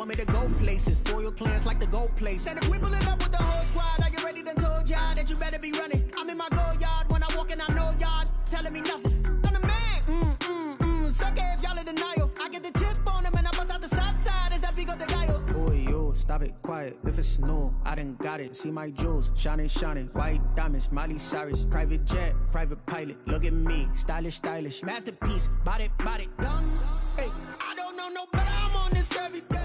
want me to go places. Spoil plans like the gold place. And if we pull it up with the whole squad, are you ready? Done told y'all that you better be running. I'm in my go yard when I walk in, I know y'all telling me nothing. I'm the man. Suck it if y'all in denial. I get the chip on him and I bust out the south side. Is that Vigo the guy? Boy, yo, stop it, quiet. If it's new, I done got it. See my jewels, shining, shining. White diamonds, Miley Cyrus. Private jet, private pilot. Look at me, stylish, stylish. Masterpiece, body, done. Hey, I don't know no better. I'm on this every day.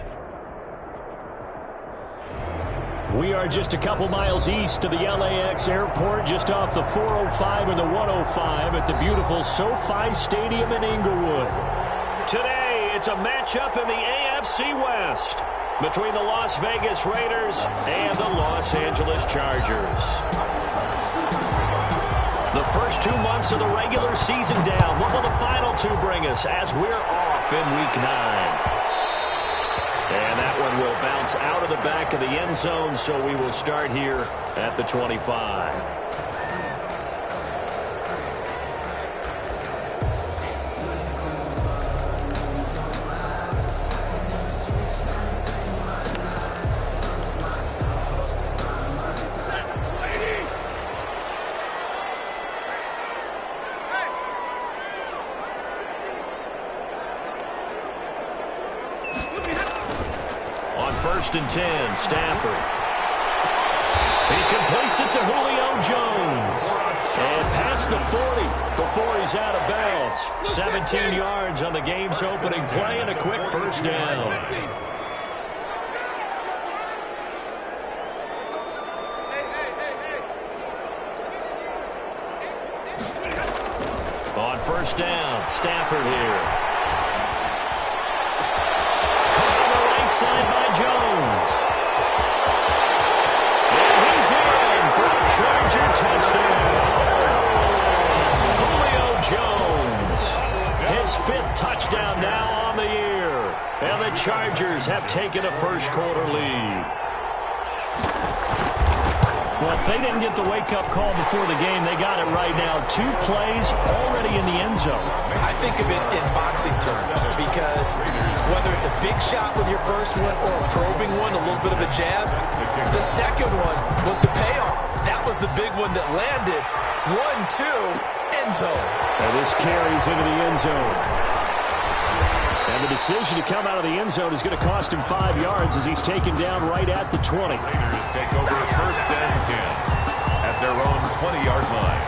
We are just a couple miles east of the LAX airport, just off the 405 and the 105 at the beautiful SoFi Stadium in Inglewood. Today, it's a matchup in the AFC West between the Las Vegas Raiders and the Los Angeles Chargers. The first 2 months of the regular season down. What will the final two bring us as we're off in Week 9? And that one will bounce out of the back of the end zone, so we will start here at the 25. First and 10, Stafford. He completes it to Julio Jones. And past the 40 before he's out of bounds. 17 yards on the game's opening play and a quick first down. On first down, Stafford here. Side by Jones. And he's in for a Charger touchdown. Julio Jones. His 5th touchdown now on the year. And the Chargers have taken a first quarter lead. Well, if they didn't get the wake-up call before the game, they got it right now. 2 plays already in the end zone. I think of it in boxing terms because whether it's a big shot with your first one or a probing one, a little bit of a jab, the second one was the payoff. That was the big one that landed. 1-2, end zone. And this carries into the end zone. And the decision to come out of the end zone is going to cost him 5 yards as he's taken down right at the 20. Raiders take over first and 10 at their own 20-yard line.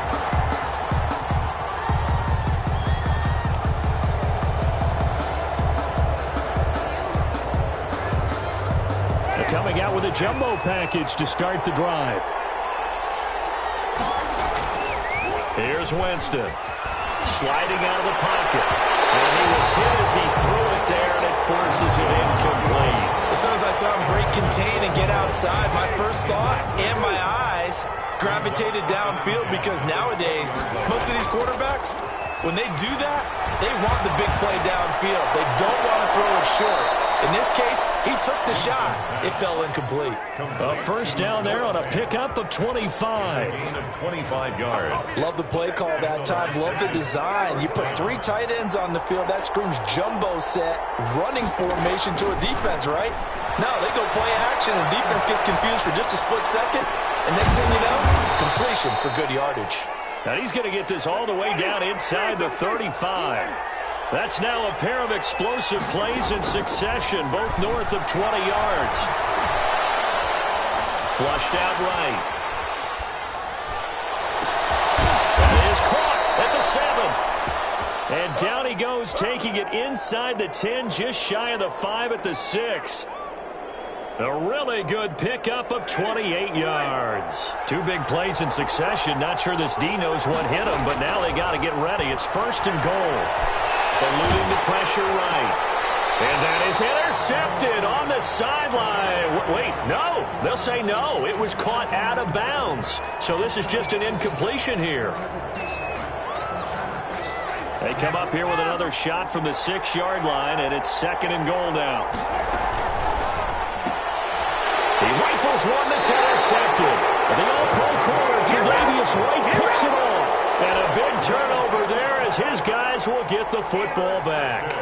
They're coming out with a jumbo package to start the drive. Here's Winston. Sliding out of the pocket. And he was hit as he threw it there, and it forces it incomplete. As soon as I saw him break contain and get outside, my first thought and my eyes gravitated downfield because nowadays, most of these quarterbacks, when they do that, they want the big play downfield. They don't want to throw it short. In this case, he took the shot. It fell incomplete. A first down there on a pickup of 25. Gain of 25 yards. Love the play call that time. Love the design. You put 3 tight ends on the field. That screams jumbo set, running formation to a defense, right? No, they go play action, and defense gets confused for just a split second. And next thing you know, completion for good yardage. Now he's going to get this all the way down inside the 35. That's now a pair of explosive plays in succession, both north of 20 yards. Flushed out right. That is caught at the 7. And down he goes, taking it inside the 10, just shy of the 5 at the 6. A really good pickup of 28 yards. 2 big plays in succession. Not sure this D knows what hit him, but now they got to get ready. It's first and goal. Eluding the pressure right. And that is intercepted on the sideline. Wait, no. They'll say no. It was caught out of bounds. So this is just an incompletion here. They come up here with another shot from the 6-yard line, and it's second and goal now. He rifles one that's intercepted. The all-pro corner, Tre'Davious White, picks it off. And a big turnover there as his guys will get the football back.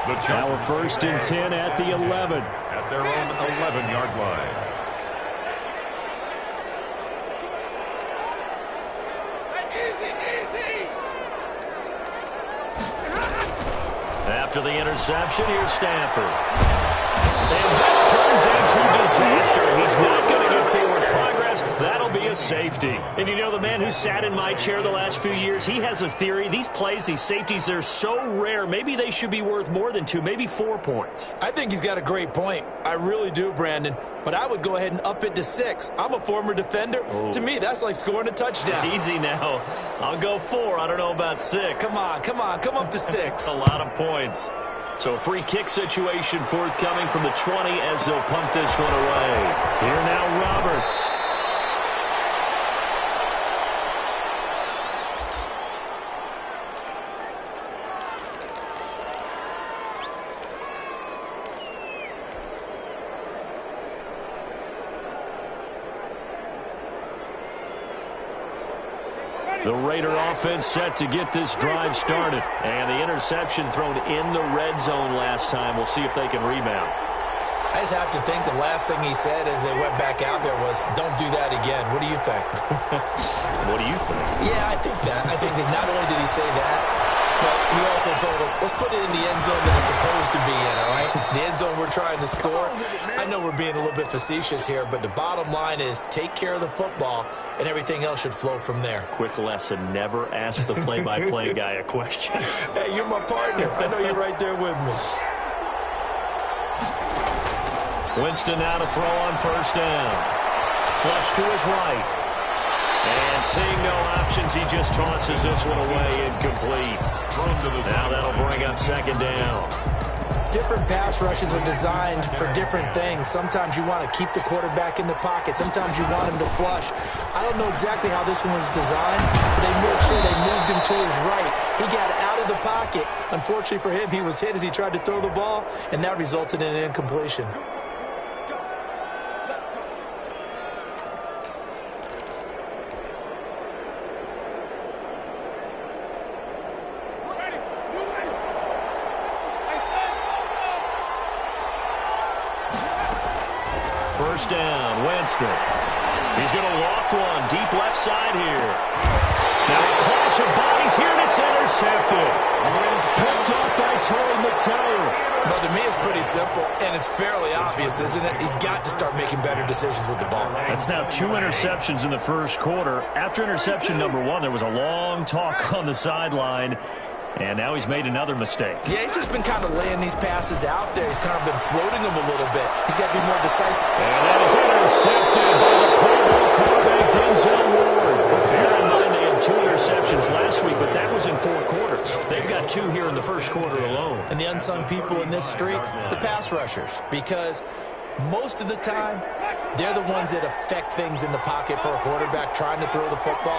Now we're 1st and 10 at the 11. At their own 11-yard line. After the interception, here's Stanford. And this turns into disaster. He's not going to get forward progress. That'll be a safety. And you know, the man who sat in my chair the last few years, he has a theory. These plays, these safeties, they're so rare. Maybe they should be worth more than 2, maybe 4 points. I think he's got a great point. I really do, Brandon. But I would go ahead and up it to 6. I'm a former defender. Oh. To me, that's like scoring a touchdown. Easy now. I'll go 4. I don't know about 6. Come on. Come up to 6. A lot of points. So free kick situation forthcoming from the 20 as they'll punt this one away. Here now, Roberts. The Raider offense set to get this drive started. And the interception thrown in the red zone last time. We'll see if they can rebound. I just have to think the last thing he said as they went back out there was, don't do that again. What do you think? What do you think? Yeah, I think that. I think that not only did he say that, but he also told him, let's put it in the end zone that it's supposed to be in, all right? The end zone we're trying to score. I know we're being a little bit facetious here, but the bottom line is take care of the football, and everything else should flow from there. Quick lesson, never ask the play-by-play guy a question. Hey, you're my partner. I know you're right there with me. Winston now to throw on 1st down. Flush to his right. And seeing no options, he just tosses this one away incomplete. Now that'll bring up 2nd down. Different pass rushes are designed for different things. Sometimes you want to keep the quarterback in the pocket. Sometimes you want him to flush. I don't know exactly how this one was designed, but they made sure they moved him to his right. He got out of the pocket. Unfortunately for him, he was hit as he tried to throw the ball, and that resulted in an incompletion. First down, Winston. He's going to loft one deep left side here. Now a clash of bodies here, and it's intercepted. Picked off by Torrey McTyer. Well, to me, it's pretty simple, and it's fairly obvious, isn't it? He's got to start making better decisions with the ball. That's now 2 interceptions in the first quarter. After interception number 1, there was a long talk on the sideline. And now he's made another mistake. Yeah, he's just been kind of laying these passes out there. He's kind of been floating them a little bit. He's got to be more decisive. And that is intercepted by the Pro Bowl quarterback, Denzel Ward. Bear in mind they had 2 interceptions last week, but that was in 4 quarters. They've got 2 here in the first quarter alone. And the unsung people in this streak, the pass rushers. Because most of the time, they're the ones that affect things in the pocket for a quarterback, trying to throw the football,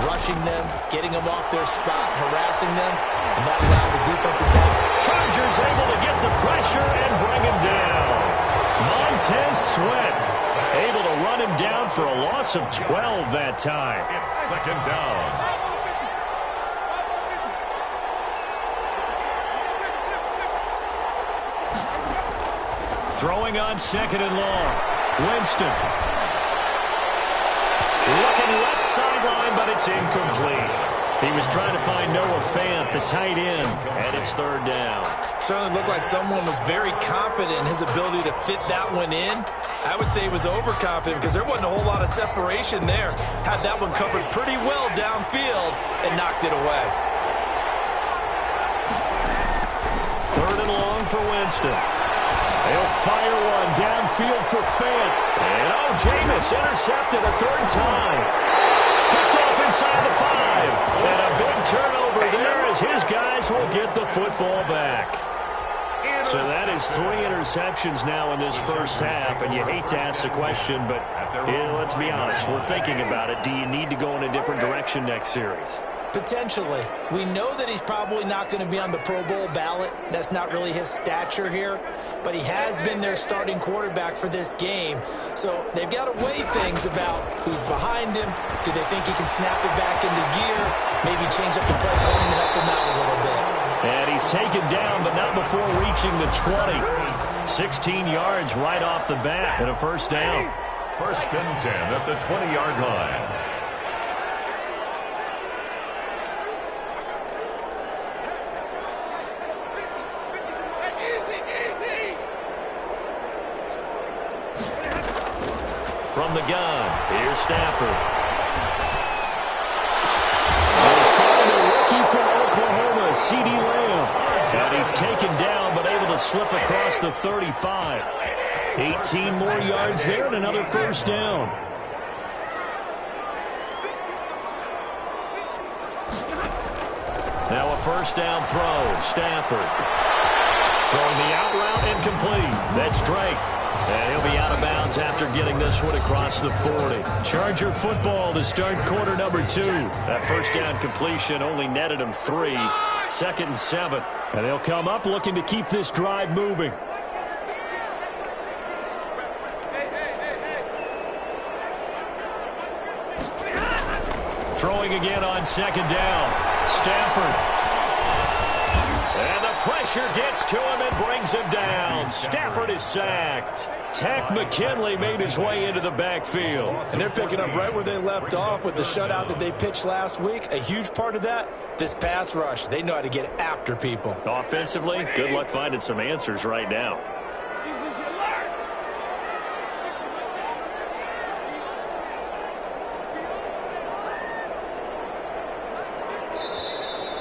rushing them, getting them off their spot, harassing them, and that allows a defensive back. Chargers able to get the pressure and bring him down. Montez Sweat able to run him down for a loss of 12 that time. It's 2nd down. Throwing on 2nd and long. Winston. Looking left sideline, but it's incomplete. He was trying to find Noah Fant, the tight end, and it's 3rd down. Certainly looked like someone was very confident in his ability to fit that one in. I would say he was overconfident because there wasn't a whole lot of separation there. Had that one covered pretty well downfield and knocked it away. 3rd and long for Winston. They'll fire one downfield for Fant. And Jameis intercepted a 3rd time. Picked off inside the 5. And a big turnover there as his guys will get the football back. So that is 3 interceptions now in this first half. And you hate to ask the question, but let's be honest. We're thinking about it. Do you need to go in a different direction next series? Potentially. We know that he's probably not going to be on the Pro Bowl ballot. That's not really his stature here. But he has been their starting quarterback for this game. So they've got to weigh things about who's behind him. Do they think he can snap it back into gear? Maybe change up the play calling to help him out a little bit. And he he's taken down, but not before reaching the 20. 16 yards right off the bat and a first down. First and 10 at the 20-yard line. From the gun, here's Stafford. From Oklahoma, C.D. Lamb. And he's taken down, but able to slip across the 35. 18 more yards there and another first down. Now a first down throw. Stafford. Throwing the out route incomplete. That's Drake. And he'll be out of bounds after getting this one across the 40. Charger football to start quarter number 2. That first down completion only netted him 3. Second and 7. And they'll come up looking to keep this drive moving. Throwing again on second down. Stafford. And the pressure gets to him and brings him down. Stafford is sacked. Tack McKinley made his way into the backfield. And they're picking up right where they left off with the shutout that they pitched last week. A huge part of that, this pass rush. They know how to get after people. Offensively, good luck finding some answers right now.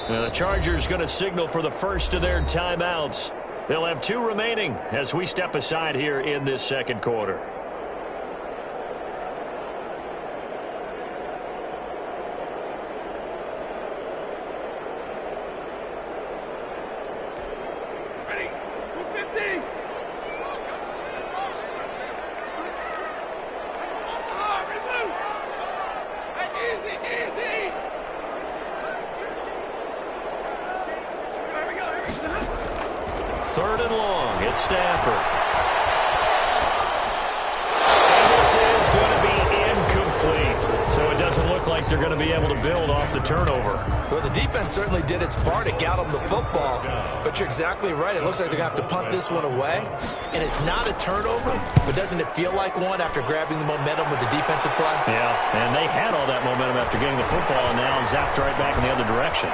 Now the Chargers going to signal for the first of their timeouts. They'll have 2 remaining as we step aside here in this second quarter. Ready? 250. Easy. Third and long. It's Stafford. And this is going to be incomplete. So it doesn't look like they're going to be able to build off the turnover. Well, the defense certainly did its part. It got them the football. But you're exactly right. It looks like they're going to have to punt this one away. And it's not a turnover, but doesn't it feel like one after grabbing the momentum with the defensive play? Yeah, and they had all that momentum after getting the football and now zapped right back in the other direction.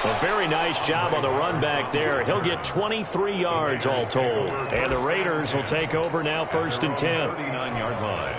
A very nice job on the run back there. He'll get 23 yards all told. And the Raiders will take over now first and 10. 39-yard line.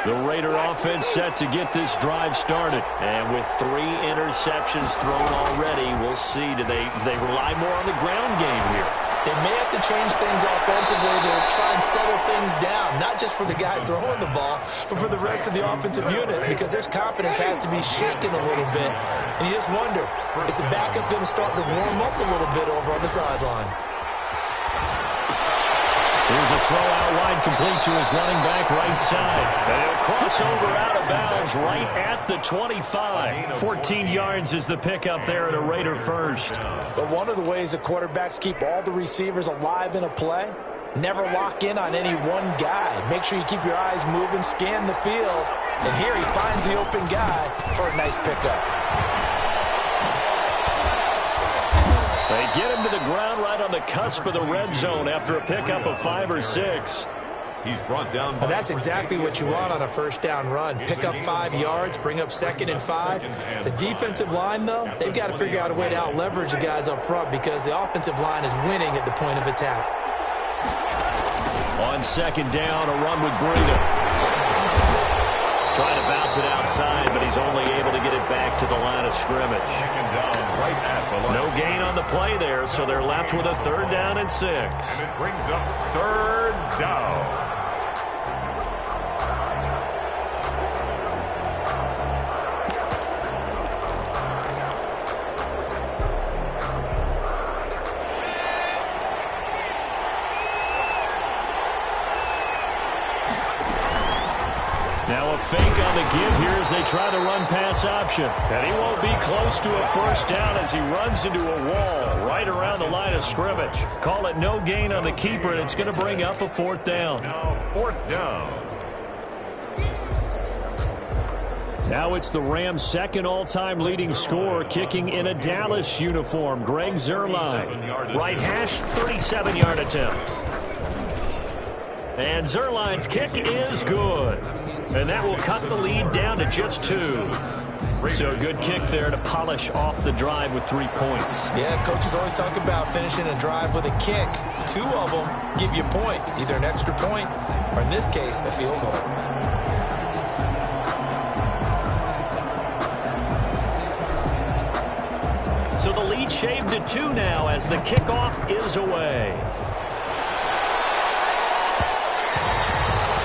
The Raider offense set to get this drive started. And with 3 interceptions thrown already, we'll see. Do they rely more on the ground game here? They may have to change things offensively to try and settle things down, not just for the guy throwing the ball, but for the rest of the offensive unit, because their confidence has to be shaken a little bit. And you just wonder, is the backup going to start to warm up a little bit over on the sideline? Here's a throw out wide, complete to his running back right side. And he'll cross over out of bounds right at the 25. 14 yards is the pickup there at a Raider first. But one of the ways the quarterbacks keep all the receivers alive in a play, never lock in on any one guy. Make sure you keep your eyes moving, scan the field. And here he finds the open guy for a nice pickup. They get him to the ground right on the cusp of the red zone after a pickup of 5 or 6. He's brought down. And that's exactly what you want on a first down run. Pick up 5 yards, bring up 2nd and 5. The defensive line, though, they've got to figure out a way to out-leverage the guys up front because the offensive line is winning at the point of attack. On second down, a run with Breida. Trying to bounce it outside, but he's only able to get it back to the line of scrimmage. No gain on the play there, so they're left with a 3rd down and 6. And it brings up 3rd down. Now a fake on the give here as they try to run pass option. And he won't be close to a first down as he runs into a wall right around the line of scrimmage. Call it no gain on the keeper, and it's going to bring up a 4th down. Now 4th down. Now it's the Rams' second all-time leading scorer kicking in a Dallas uniform, Greg Zuerlein. Right hash, 37-yard attempt. And Zuerlein's kick is good. And that will cut the lead down to just 2. So a good kick there to polish off the drive with 3 points. Yeah, coaches always talk about finishing a drive with a kick. 2 of them give you points, either an extra point or, in this case, a field goal. So the lead shaved to 2 now as the kickoff is away.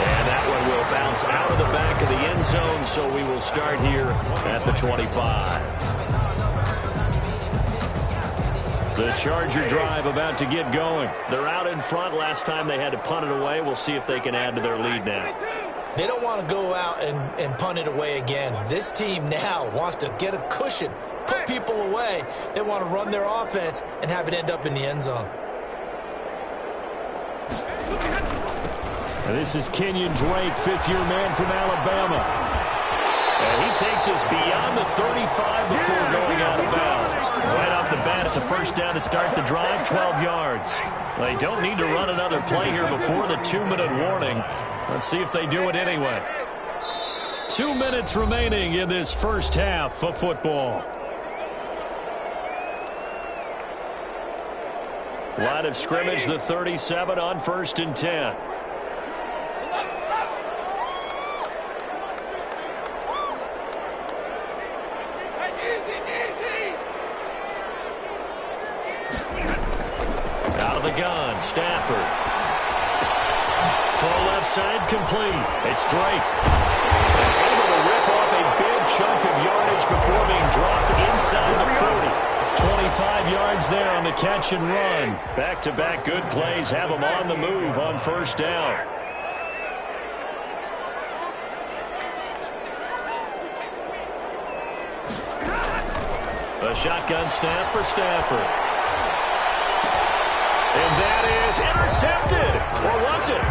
And that one will bounce out of the back of the end zone, so we will start here at the 25. The Charger drive about to get going. They're out in front. Last time they had to punt it away. We'll see if they can add to their lead now. They don't want to go out and punt it away again. This team now wants to get a cushion, put people away. They want to run their offense and have it end up in the end zone. And this is Kenyon Drake, fifth-year man from Alabama. And he takes us beyond the 35 before going out of bounds. Right off the bat, it's a first down to start the drive, 12 yards. They don't need to run another play here before the 2-minute warning. Let's see if they do it anyway. 2 minutes remaining in this first half of football. Line of scrimmage, the 37 on 1st and 10. Out of the gun, Stafford. Throw left side, complete. It's Drake. Able to rip off a big chunk of yardage before being dropped inside the 40. 25 yards there on the catch and run. Back-to-back good plays have them on the move on first down. A shotgun snap for Stafford. And that is intercepted. Or was it?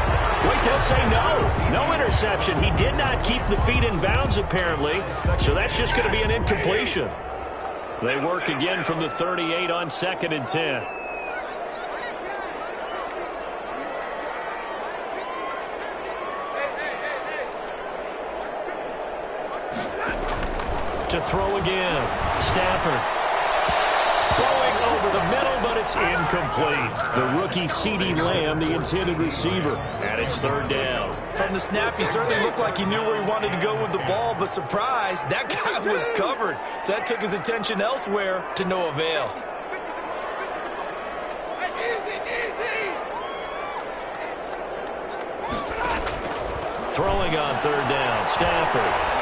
Wait, they'll say no. No interception. He did not keep the feet in bounds, apparently. So that's just going to be an incompletion. They work again from the 38 on 2nd and 10. To throw again. Stafford. Throwing over the middle, but it's incomplete. The rookie CeeDee Lamb, the intended receiver. And it's 3rd down. From the snap, he certainly looked like he knew where he wanted to go with the ball, but surprise, that guy was covered. So that took his attention elsewhere to no avail. Throwing on 3rd down, Stafford.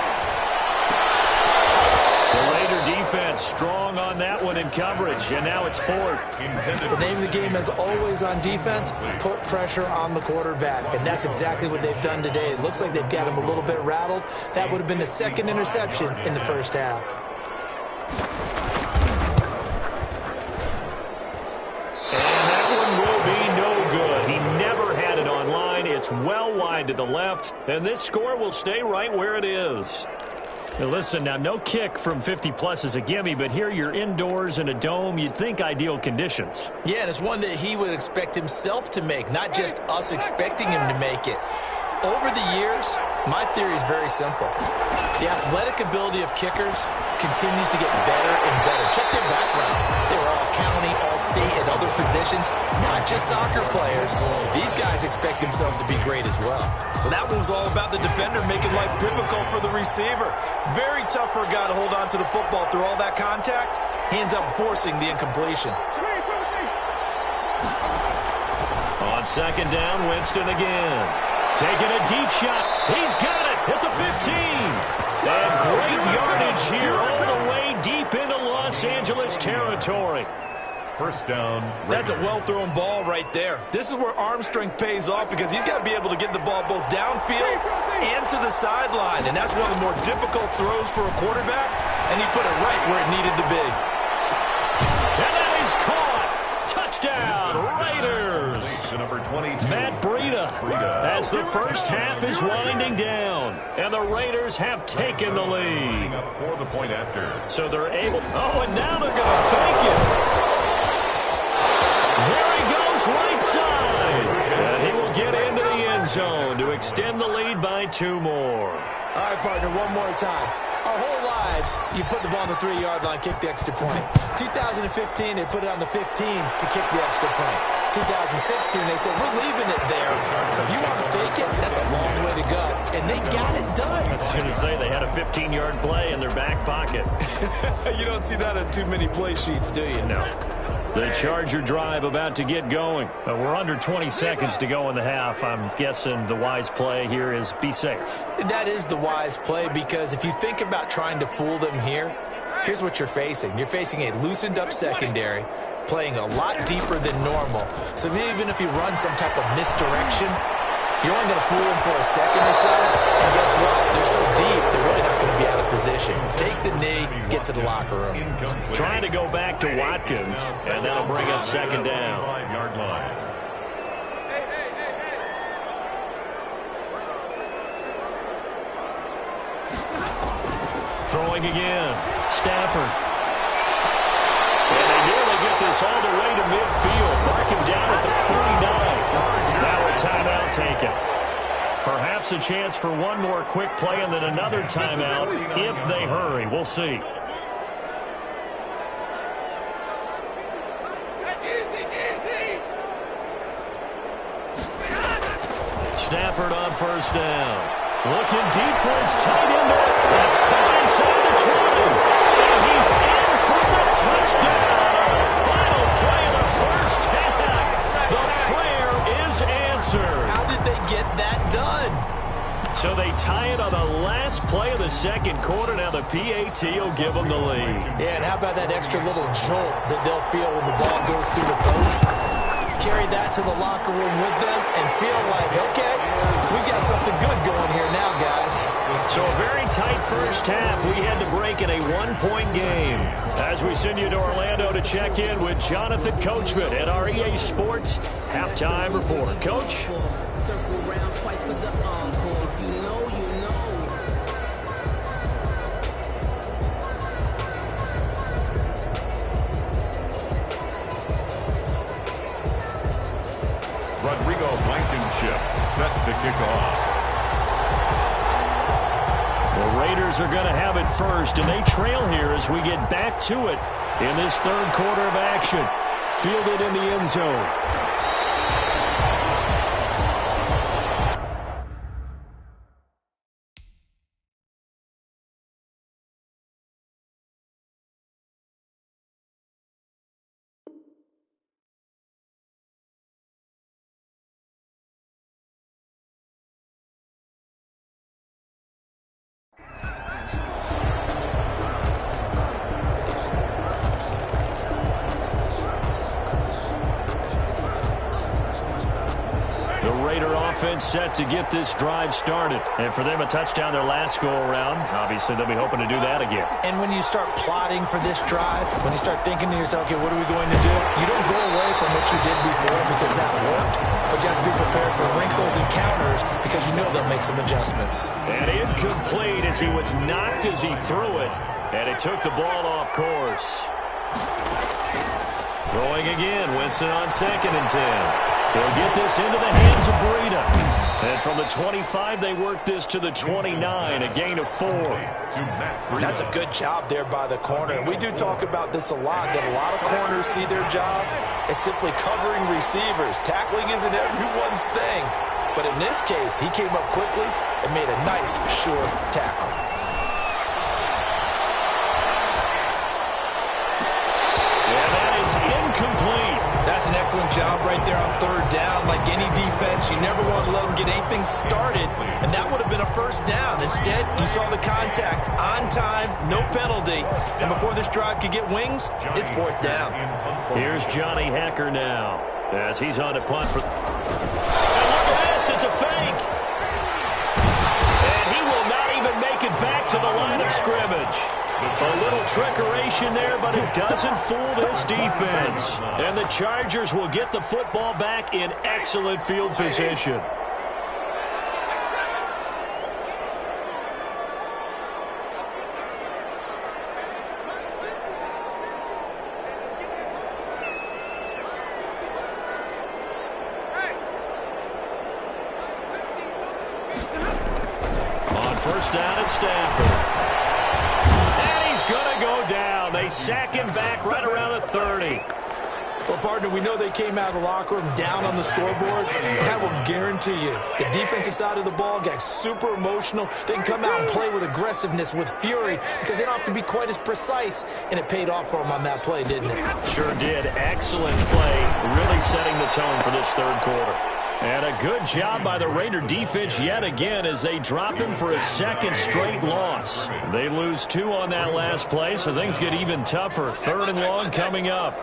The Raider defense strong on that one in coverage, and now it's 4th. The name of the game, as always on defense, put pressure on the quarterback, and that's exactly what they've done today. It looks like they've got him a little bit rattled. That would have been the 2nd interception in the first half. And that one will be no good. He never had it on line. It's well wide to the left, and this score will stay right where it is. Now listen, now no kick from 50-plus is a gimme, but here you're indoors in a dome. You'd think ideal conditions. Yeah, and it's one that he would expect himself to make, not just us expecting him to make it. Over the years, my theory is very simple. The athletic ability of kickers continues to get better and better. Check their backgrounds. They were all county, all state, and other positions, not just soccer players. These guys expect themselves to be great as well. Well, that one was all about the defender making life difficult for the receiver. Very tough for a guy to hold on to the football through all that contact. He ends up forcing the incompletion. On 2nd down, Winston again. Taking a deep shot. He's got it at the 15. And great yardage here all the way deep into Los Angeles territory. First down. That's a well-thrown ball right there. This is where arm strength pays off because he's got to be able to get the ball both downfield and to the sideline. And that's one of the more difficult throws for a quarterback. And he put it right where it needed to be. And that is caught. Touchdown, Raiders. number 22. Matt Breida, as the first half is winding down, and the Raiders have taken the lead. For the point after. So they're able. Oh, and now they're going to fake it. There he goes, right side. And he will get into the end zone to extend the lead by 2 more. All right, partner, one more time. Our whole lives, you put the ball on the 3-yard line, kick the extra point. 2015, they put it on the 15 to kick the extra point. 2016, they said, we're leaving it there. So if you want to fake it, that's a long way to go. And they got it done. I was going to say, they had a 15-yard play in their back pocket. You don't see that on too many play sheets, do you? No. The Charger drive about to get going. We're under 20 seconds to go in the half. I'm guessing the wise play here is be safe. That is the wise play, because if you think about trying to fool them here, here's what you're facing. You're facing a loosened up secondary, playing a lot deeper than normal. So even if you run some type of misdirection, you're only going to fool them for a second or so. And guess what? They're so deep, they're really not going to be out of position. Take the knee, get to the locker room. Trying to go back to Watkins, and that'll bring up second down. 5-yard line. Throwing again. Stafford. And they nearly get this all the way to midfield. Mark him down at the 49. Now a timeout taken. Perhaps a chance for one more quick play and then another timeout if they hurry. We'll see. Stafford on first down. Looking deep for his tight end. That's caught inside the 20. And he's in for the touchdown. Final play of the first half. The prayer is answered. How did they get that done? So they tie it on the last play of the second quarter. Now the PAT will give them the lead. Yeah, and how about that extra little jolt that they'll feel when the ball goes through the post? Carry that to the locker room with them and feel like, okay, we got something good going here now, guys. So a very tight first half. We had to break in a 1-point game. As we send you to Orlando to check in with Jonathan Coachman at our EA Sports Halftime Report. Coach? Circle round twice for the encore. If you know, you know. Rodrigo Blankenship set to kick off. The Raiders are going to have it first, and they trail here as we get back to it in this third quarter of action. Fielded in the end zone. Offense set to get this drive started. And for them, a touchdown their last go-around. Obviously, they'll be hoping to do that again. And when you start plotting for this drive, when you start thinking to yourself, okay, what are we going to do? You don't go away from what you did before because that worked. But you have to be prepared for wrinkles and counters because you know they'll make some adjustments. And incomplete as he was knocked as he threw it. And it took the ball off course. Throwing again, Winston on 2nd and 10. They'll get this into the hands of Breida. And from the 25, they work this to the 29, a gain of 4. That's a good job there by the corner. And we do talk about this a lot, that a lot of corners see their job as simply covering receivers. Tackling isn't everyone's thing. But in this case, he came up quickly and made a nice, sure tackle. And that is incomplete. That's an excellent job right there on third down. Like any defense, you never want to let them get anything started, and that would have been a first down. Instead, you saw the contact on time, no penalty, and before this drive could get wings, it's 4th down. Here's Johnny Hacker now as he's on to punt for... And look at this, it's a fake. And he will not even make it back to the line of scrimmage. A little trickeration there, but it doesn't fool this defense. And the Chargers will get the football back in excellent field position. First down at Stanford. And he's going to go down. They sack him back right around the 30. Well, partner, we know they came out of the locker room down on the scoreboard. That will guarantee you the defensive side of the ball got super emotional. They can come out and play with aggressiveness, with fury, because they don't have to be quite as precise. And it paid off for them on that play, didn't it? Sure did. Excellent play. Really setting the tone for this third quarter. And a good job by the Raider defense yet again as they drop him for a second straight loss. They lose 2 on that last play, so things get even tougher. 3rd and long coming up.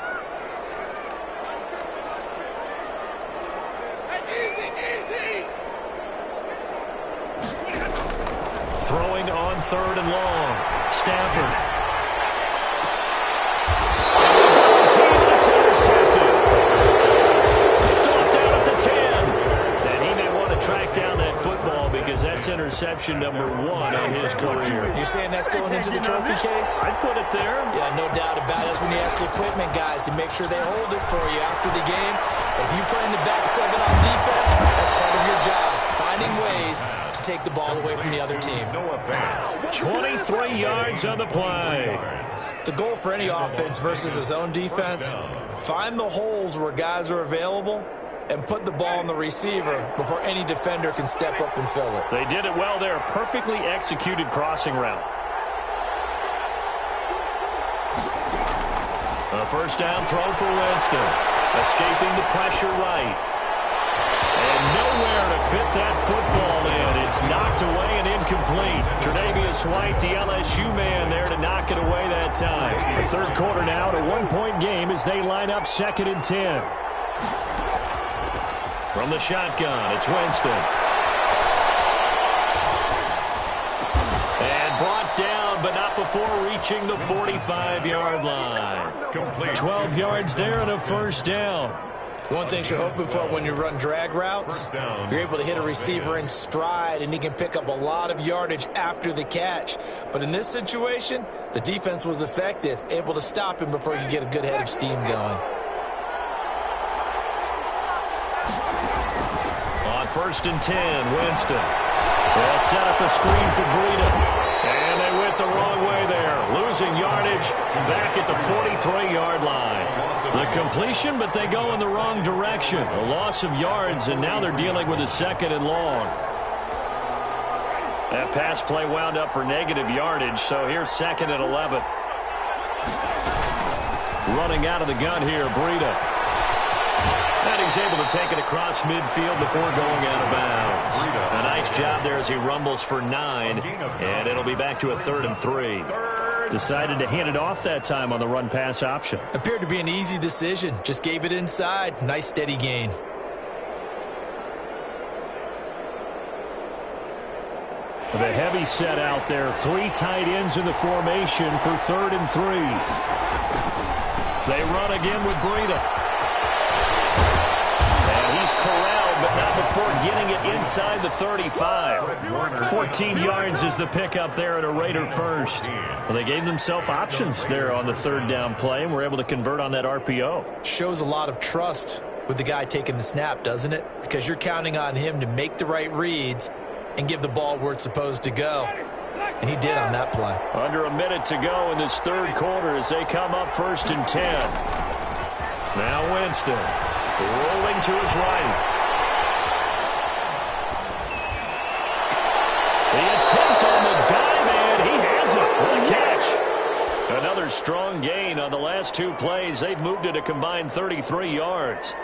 Throwing on 3rd and long. Stafford. It's intercepted. Track down that football because that's interception number 1 on his career. You're saying that's going into the trophy case? I'd put it there. Yeah, no doubt about it. That's when you ask the equipment guys to make sure they hold it for you after the game. But if you play in the back 7 on defense, that's part of your job. Finding ways to take the ball away from the other team. 23 yards on the play. The goal for any offense versus his own defense, find the holes where guys are available and put the ball on the receiver before any defender can step up and fill it. They did it well there. Perfectly executed crossing route. A first down throw for Winston. Escaping the pressure right. And nowhere to fit that football in. It's knocked away and incomplete. Tre'Davious White, the LSU man, there to knock it away that time. The third quarter now, a 1-point game as they line up 2nd and 10. From the shotgun, it's Winston. And brought down, but not before reaching the 45-yard line. 12 yards there and a first down. One thing you're hoping for when you run drag routes, you're able to hit a receiver in stride, and he can pick up a lot of yardage after the catch. But in this situation, the defense was effective, able to stop him before he could get a good head of steam going. First and 10, Winston. They'll set up a screen for Breida. And they went the wrong way there. Losing yardage back at the 43-yard line. The completion, but they go in the wrong direction. A loss of yards, and now they're dealing with a 2nd and long. That pass play wound up for negative yardage, so here's 2nd and 11. Running out of the gun here, Breida. And he's able to take it across midfield before going out of bounds. A nice job there as he rumbles for 9, and it'll be back to a 3rd and 3. Decided to hand it off that time on the run-pass option. Appeared to be an easy decision. Just gave it inside. Nice steady gain. The heavy set out there. 3 tight ends in the formation for 3rd and 3. They run again with Breida. He's corralled, but not before getting it inside the 35. 14 yards is the pickup there at a Raider first. Well, they gave themselves options there on the 3rd down play and were able to convert on that RPO. Shows a lot of trust with the guy taking the snap, doesn't it? Because you're counting on him to make the right reads and give the ball where it's supposed to go. And he did on that play. Under a minute to go in this third quarter as they come up 1st and 10. Now Winston. Rolling to his right. The attempt on the dive, and he has it. What a catch. Another strong gain on the last 2 plays. They've moved it a combined 33 yards.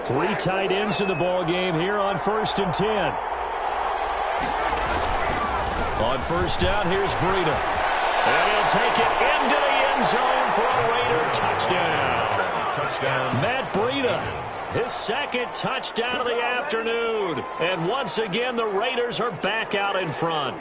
Three tight ends in the ball game here on 1st and 10. On first down, here's Breida. And he'll take it into the end zone for a Raider touchdown. Touchdown. Matt Breida, his second touchdown of the afternoon. And once again, the Raiders are back out in front.